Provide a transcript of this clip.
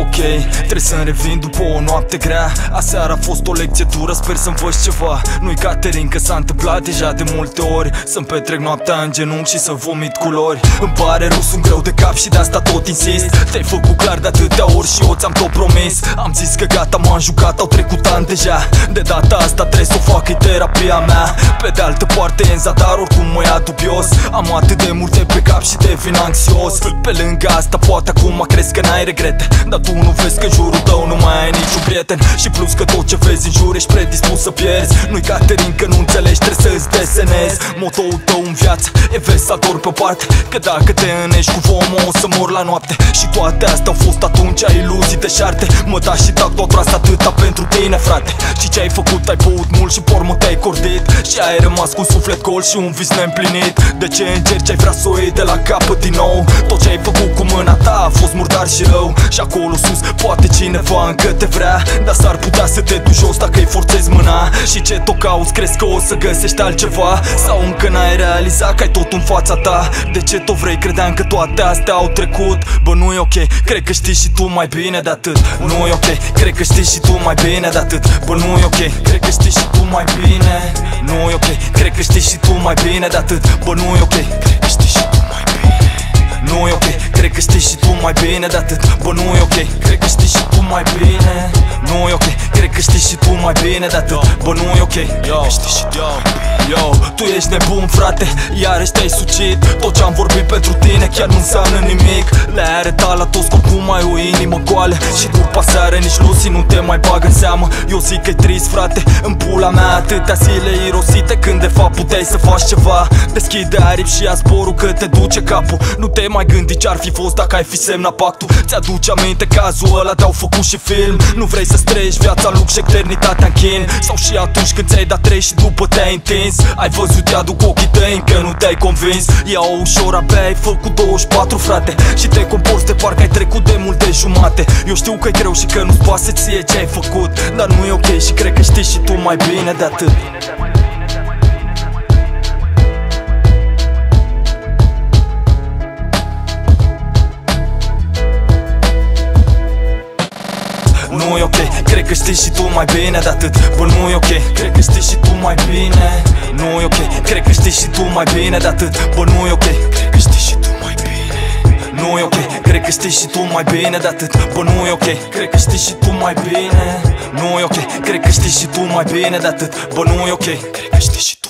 Ok, trebuie să-mi revin după o noapte grea. Aseară a fost o lecție dură, sper să învăț ceva. Nu-i Caterin că s-a întâmplat deja de multe ori să-mi petrec noaptea în genunchi și să vomit culori. Îmi pare rău, sunt greu de cap și de asta tot insist. Te-ai făcut clar de atâtea ori și eu ți-am tot promis. Am zis că gata, m-am jucat, au trecut ani deja. De data asta trebuie să o fac, e terapia mea. Pe de altă parte e în zadar, oricum mă ia dubios. Am atât de multe pe cap și devin anxios. Pe lângă asta poate acum crezi că n-ai regrete, dar tu nu vezi că în jurul tău nu mai ai niciun prieten. Și plus că tot ce vezi în jur ești predispus să pierzi. Nu-i Caterin că nu înțelegi, trebuie să-ți desenezi. Motoul tău în viață e vezi să adormi pe parte, că dacă te înești cu vomă o să mor la noapte. Și toate astea au fost atunci iluzii de șarte. Mă da și tac tot asta atâta pentru tine, frate. Și ce ai făcut, ai băut mult și pormă te-ai cordit. Și ai rămas cu un suflet gol și un vis neîmplinit. De ce încerci, ai vrea să o iei de la capăt din nou? Tot ce ai făcut cu mâna ta a fost murdar și rău. Și acolo sus poate cineva încă te vrea, dar s-ar putea să te duci jos dacă îi forțezi mâna. Și ce tot cauți, crezi că o să găsești altceva? Sau încă n-ai realizat că ai tot în fața ta? De ce tot vrei, credeam că toate astea au trecut. Bă, nu e ok, cred că știi și tu mai bine de atât. Nu e ok, cred că știi și tu mai bine de atât. Bă, nu e ok, cred că știi și tu mai bine. Nu e ok, cred că știi și tu mai bine de atât. Bă, nu e ok, cred că știi și tu mai bine. Nu e ok, cred că știi și tu mai bine de atât. Bă, nu e ok, cred că știi și tu mai bine. Nu e ok, cred că știi și tu mai bine de atât. Bă, nu e ok, cred că știi și tu mai bine. Yo, tu ești nebun, frate, iarăși te-ai sucit. Tot ce-am vorbit pentru tine chiar nu înseamnă nimic. Le-ai arătat la toți cum ai o inimă goală. Și după seară nici Lucy nu te mai bagă în seamă. Eu zic că-i trist, frate, în pula mea atâtea zile irosite, când de fapt puteai să faci ceva. Deschide aripi și ia zborul că te duce capul. Nu te mai gândi ce-ar fi fost dacă ai fi semnat pactul. Ți-aduce aminte cazul ăla de-au făcut și film. Nu vrei să-ți trăiești viața lux și eternitatea în chin. Sau și atunci când ți-ai dat 3 și după te-ai întins. Ai văzut, te aduc ochii tăi, încă nu te-ai convins. Ia-o ușor, abia ai făcut 24, frate. Și te comporți de parcă ai trecut de mult de jumate. Eu știu că e greu și că nu-ți pasă ție ce ai făcut, dar nu e ok și cred că știi și tu mai bine de atât. Nu e ok, cred că știi și tu mai bine de atât. Bă, nu e ok, cred că știi și tu mai bine. Nu e ok, cred că știi și tu mai bine de atât. Bă, nu e ok, cred că știi și tu mai bine. Nu e ok, cred că știi și tu mai bine de atât. Bă, nu e ok, cred că știi și tu mai bine. Nu e ok, cred că știi și tu mai bine de atât. Bă, nu e ok, cred că știi și tu.